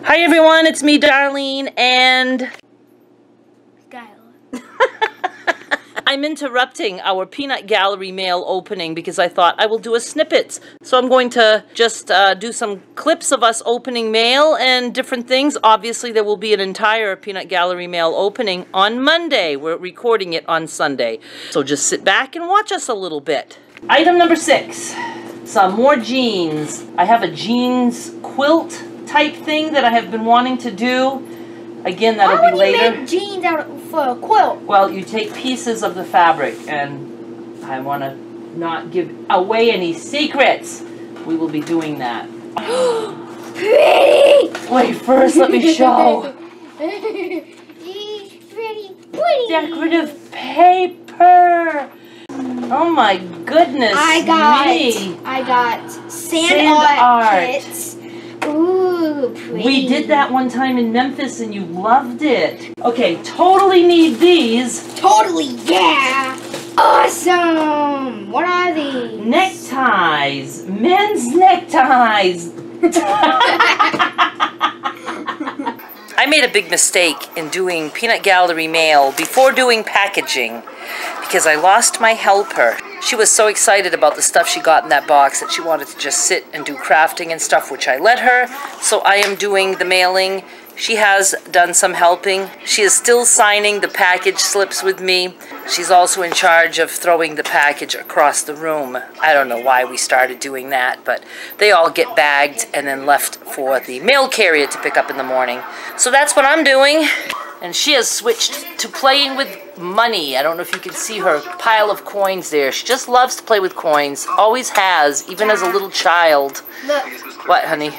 Hi everyone, it's me, Darlene, and Skylar. I'm interrupting our peanut gallery mail opening because I thought I will do a snippets. So I'm going to just do some clips of us opening mail and different things. Obviously there will be an entire peanut gallery mail opening on Monday. We're recording it on Sunday. So just sit back and watch us a little bit. Item number 6, some more jeans. I have a jeans quilt type thing that I have been wanting to do. Again, that'll be later. Why would you make jeans out for a quilt? Well, you take pieces of the fabric, and I want to not give away any secrets. We will be doing that. Pretty! Wait, first let me show. Pretty. Decorative paper. Oh my goodness I got sand art kits. Ooh, pretty. We did that one time in Memphis and you loved it. Okay, totally need these. Totally, yeah. Awesome. What are these? Neckties. Men's neckties. I made a big mistake in doing peanut gallery mail before doing packaging because I lost my helper. She was so excited about the stuff she got in that box that she wanted to just sit and do crafting and stuff, which I let her. So I am doing the mailing. She has done some helping. She is still signing the package slips with me. She's also in charge of throwing the package across the room. I don't know why we started doing that, but they all get bagged and then left for the mail carrier to pick up in the morning. So that's what I'm doing. And she has switched to playing with money. I don't know if you can see her pile of coins there. She just loves to play with coins. Always has, even as a little child. Look. What, honey?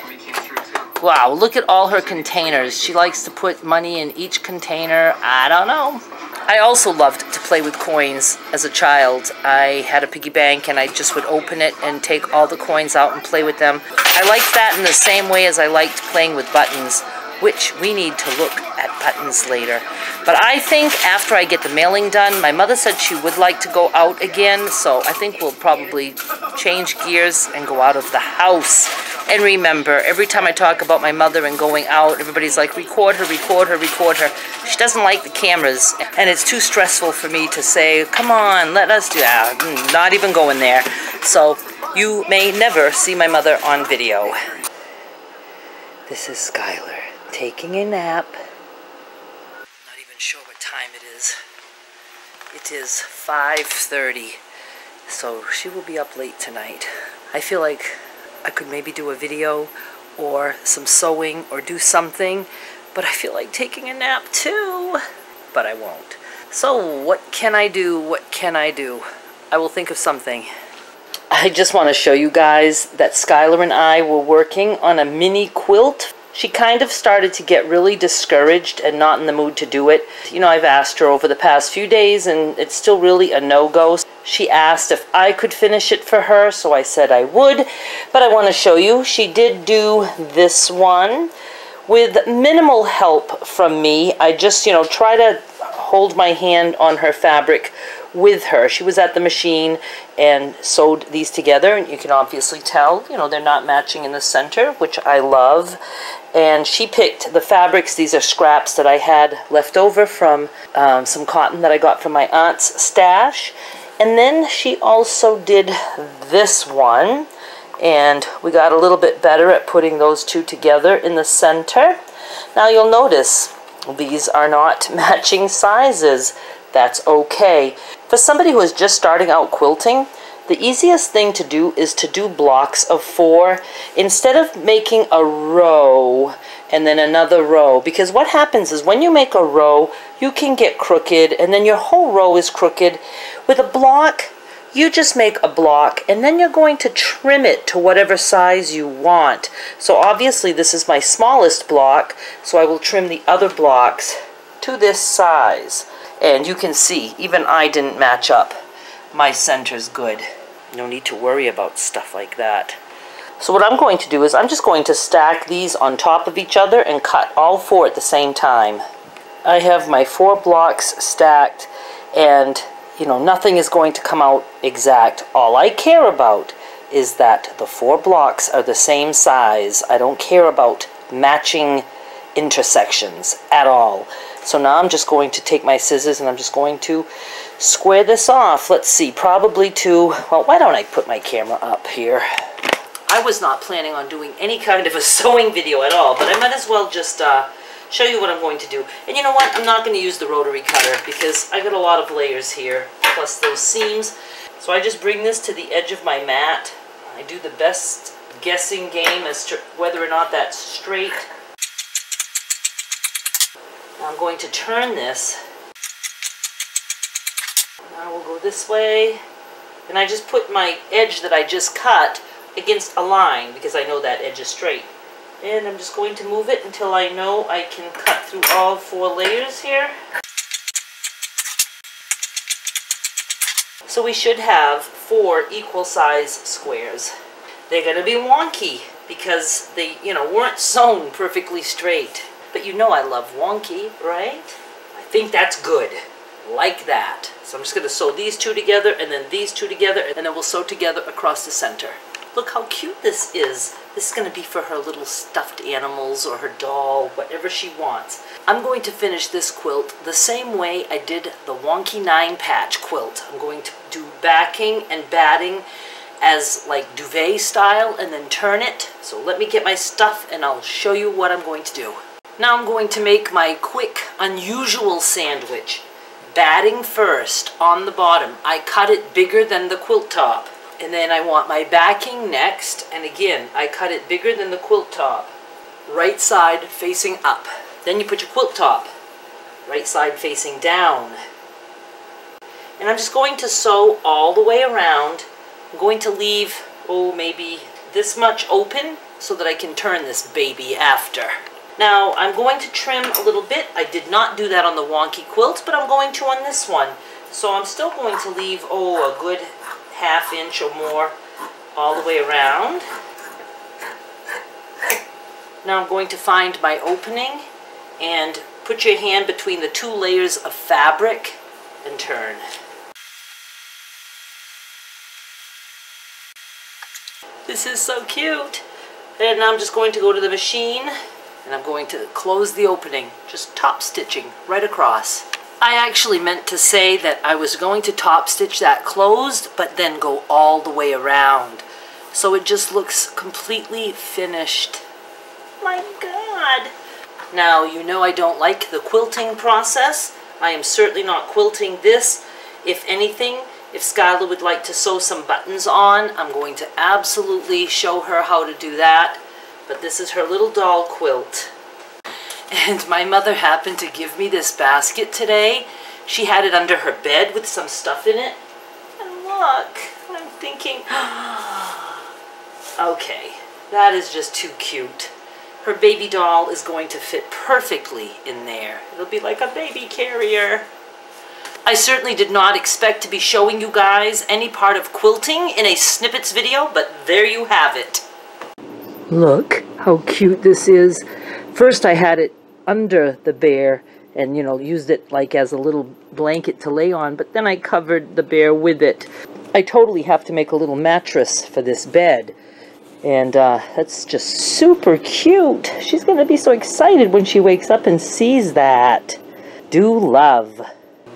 Wow, look at all her containers. She likes to put money in each container. I don't know. I also loved to play with coins as a child. I had a piggy bank and I just would open it and take all the coins out and play with them. I liked that in the same way as I liked playing with buttons, which we need to look at buttons later. But I think after I get the mailing done, my mother said she would like to go out again, so I think we'll probably change gears and go out of the house. And remember, every time I talk about my mother and going out, everybody's like, record her, record her, record her. She doesn't like the cameras, and it's too stressful for me to say, come on, let us do that. Not even going there. So you may never see my mother on video. This is Skylar taking a nap. Not even sure what time it is. It is 5:30, so she will be up late tonight. I feel like I could maybe do a video or some sewing or do something, but I feel like taking a nap too, but I won't. So what can I do? What can I do? I will think of something. I just want to show you guys that Skylar and I were working on a mini quilt. She kind of started to get really discouraged and not in the mood to do it. You know, I've asked her over the past few days and it's still really a no-go. She asked if I could finish it for her, so I said I would. But I want to show you, she did do this one with minimal help from me. I just, you know, try to hold my hand on her fabric with her. She was at the machine and sewed these together, and you can obviously tell, you know, they're not matching in the center, which I love. And she picked the fabrics. These are scraps that I had left over from some cotton that I got from my aunt's stash. And then she also did this one, and we got a little bit better at putting those two together in the center. Now you'll notice these are not matching sizes. That's okay. For somebody who is just starting out quilting, the easiest thing to do is to do blocks of 4 instead of making a row and then another row, because what happens is when you make a row, you can get crooked and then your whole row is crooked. With a block, you just make a block and then you're going to trim it to whatever size you want. So obviously this is my smallest block, so I will trim the other blocks to this size. And you can see, even I didn't match up. My center's good. No need to worry about stuff like that. So what I'm going to do is I'm just going to stack these on top of each other and cut all 4 at the same time. I have my 4 blocks stacked, and you know, nothing is going to come out exact. All I care about is that the 4 blocks are the same size. I don't care about matching intersections at all. So now I'm just going to take my scissors and I'm just going to square this off. Let's see, probably to, well, why don't I put my camera up here? I was not planning on doing any kind of a sewing video at all, but I might as well just show you what I'm going to do. And you know what? I'm not going to use the rotary cutter because I got a lot of layers here, plus those seams. So I just bring this to the edge of my mat. I do the best guessing game as to whether or not that's straight. Now I'm going to turn this. Now we'll go this way. And I just put my edge that I just cut against a line because I know that edge is straight. And I'm just going to move it until I know I can cut through all 4 layers here. So we should have 4 equal size squares. They're going to be wonky because they, weren't sewn perfectly straight. But you know I love wonky, right? I think that's good. Like that. So I'm just going to sew these 2 together and then these 2 together and then we'll sew together across the center. Look how cute this is. This is going to be for her little stuffed animals or her doll, whatever she wants. I'm going to finish this quilt the same way I did the Wonky 9-patch quilt. I'm going to do backing and batting as like duvet style and then turn it. So let me get my stuff and I'll show you what I'm going to do. Now I'm going to make my quick, unusual sandwich. Batting first on the bottom. I cut it bigger than the quilt top. And then I want my backing next, and again, I cut it bigger than the quilt top. Right side facing up. Then you put your quilt top. Right side facing down. And I'm just going to sew all the way around. I'm going to leave, maybe this much open so that I can turn this baby after. Now, I'm going to trim a little bit. I did not do that on the wonky quilt, but I'm going to on this one. So I'm still going to leave, a good ½ inch or more all the way around. Now I'm going to find my opening and put your hand between the 2 layers of fabric and turn. This is so cute. And now I'm just going to go to the machine and I'm going to close the opening, just top stitching right across. I actually meant to say that I was going to top stitch that closed, but then go all the way around. So it just looks completely finished. My God! Now, you know I don't like the quilting process. I am certainly not quilting this. If anything, if Skylar would like to sew some buttons on, I'm going to absolutely show her how to do that. But this is her little doll quilt. And my mother happened to give me this basket today. She had it under her bed with some stuff in it. And look, I'm thinking, okay, that is just too cute. Her baby doll is going to fit perfectly in there. It'll be like a baby carrier. I certainly did not expect to be showing you guys any part of quilting in a Snippets video, but there you have it. Look how cute this is. First I had it under the bear and used it like as a little blanket to lay on, but then I covered the bear with it. I totally have to make a little mattress for this bed, and that's just super cute. She's gonna be so excited when she wakes up and sees that. Do love.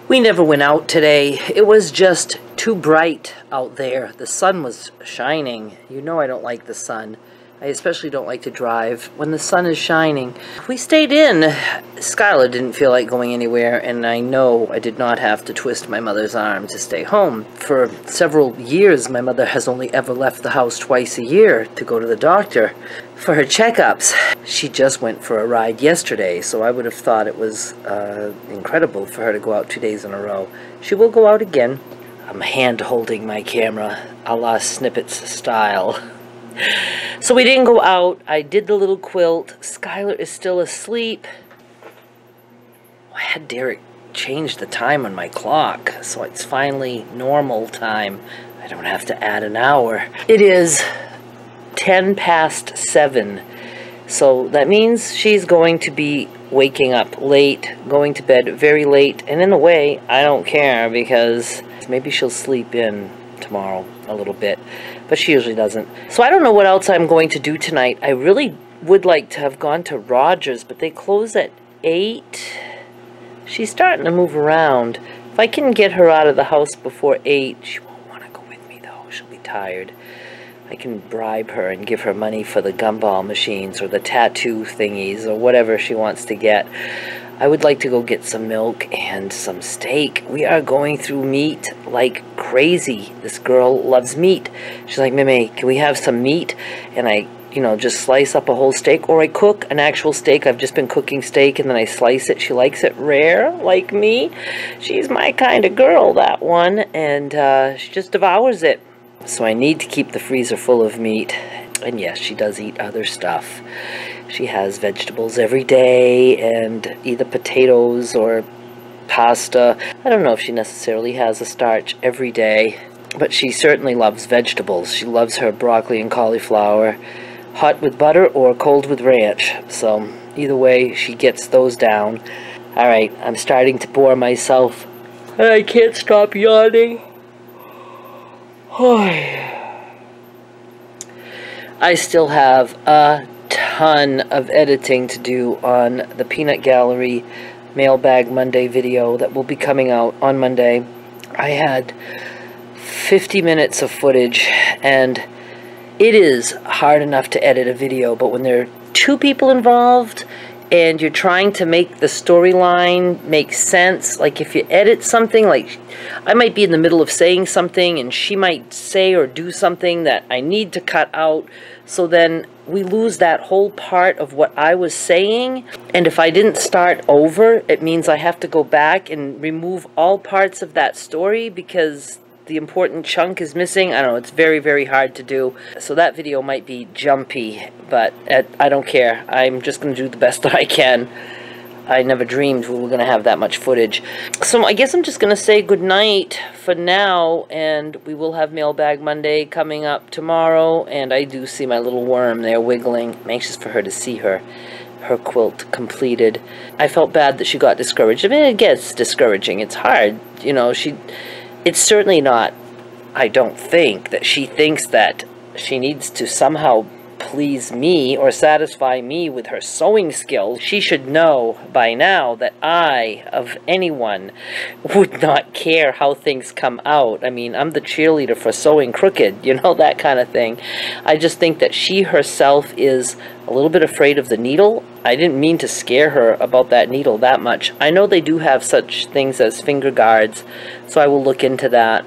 We never went out today. It was just too bright out there. The sun was shining. You know I don't like the sun. I especially don't like to drive when the sun is shining. We stayed in. Skylar didn't feel like going anywhere, and I know I did not have to twist my mother's arm to stay home. For several years, my mother has only ever left the house twice a year to go to the doctor for her checkups. She just went for a ride yesterday, so I would have thought it was incredible for her to go out 2 days in a row. She will go out again. I'm hand-holding my camera a la Snippets style. So we didn't go out. I did the little quilt. Skylar is still asleep. I had Derek change the time on my clock, so it's finally normal time. I don't have to add an hour. It is 7:10, so that means she's going to be waking up late, going to bed very late, and in a way, I don't care because maybe she'll sleep in tomorrow a little bit, but she usually doesn't. So I don't know what else I'm going to do tonight. I really would like to have gone to Rogers, but they close at 8. She's starting to move around. If I can get her out of the house before 8, she won't want to go with me though. She'll be tired. I can bribe her and give her money for the gumball machines or the tattoo thingies or whatever she wants to get. I would like to go get some milk and some steak. We are going through meat like crazy. This girl loves meat. She's like, Mimi, can we have some meat? And I, you know, just slice up a whole steak, or I cook an actual steak. I've just been cooking steak and then I slice it. She likes it rare, like me. She's my kind of girl, that one, and she just devours it. So I need to keep the freezer full of meat. And yes, she does eat other stuff. She has vegetables every day and either potatoes or pasta. I don't know if she necessarily has a starch every day, but she certainly loves vegetables. She loves her broccoli and cauliflower, hot with butter or cold with ranch. So either way, she gets those down. All right, I'm starting to bore myself. I can't stop yawning. I still have a ton of editing to do on the Peanut Gallery Mailbag Monday video that will be coming out on Monday. I had 50 minutes of footage, and it is hard enough to edit a video, but when there are 2 people involved and you're trying to make the storyline make sense, like if you edit something, like I might be in the middle of saying something and she might say or do something that I need to cut out, so then we lose that whole part of what I was saying. And if I didn't start over, it means I have to go back and remove all parts of that story because the important chunk is missing. I don't know, it's very, very hard to do. So that video might be jumpy, but I don't care. I'm just going to do the best that I can. I never dreamed we were going to have that much footage. So I guess I'm just going to say goodnight for now, and we will have Mailbag Monday coming up tomorrow, and I do see my little worm there wiggling. I'm anxious for her to see her quilt completed. I felt bad that she got discouraged. I mean, it gets discouraging. It's hard. You know, it's certainly not, I don't think, that she thinks that she needs to somehow please me or satisfy me with her sewing skills. She should know by now that I, of anyone, would not care how things come out. I mean, I'm the cheerleader for sewing crooked, you know, that kind of thing. I just think that she herself is a little bit afraid of the needle. I didn't mean to scare her about that needle that much. I know they do have such things as finger guards, so I will look into that.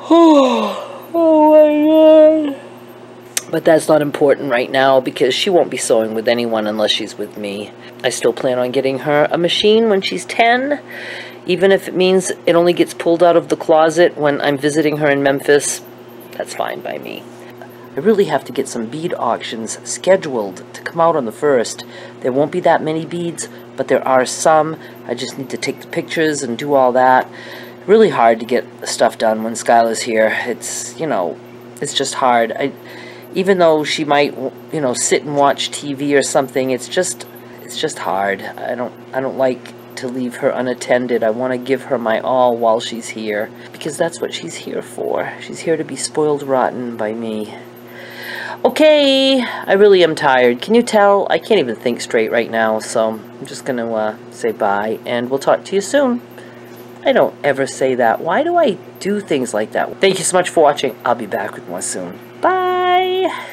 Oh my God. But that's not important right now because she won't be sewing with anyone unless she's with me. I still plan on getting her a machine when she's 10, even if it means it only gets pulled out of the closet when I'm visiting her in Memphis. That's fine by me. I really have to get some bead auctions scheduled to come out on the 1st. There won't be that many beads, but there are some. I just need to take the pictures and do all that. Really hard to get stuff done when Skylar's here. It's, you know, it's just hard. Even though she might, you know, sit and watch TV or something, it's just hard. I don't like to leave her unattended. I want to give her my all while she's here, because that's what she's here for. She's here to be spoiled rotten by me. Okay, I really am tired. Can you tell? I can't even think straight right now, so I'm just going to say bye, and we'll talk to you soon. I don't ever say that. Why do I do things like that? Thank you so much for watching. I'll be back with more soon. Bye!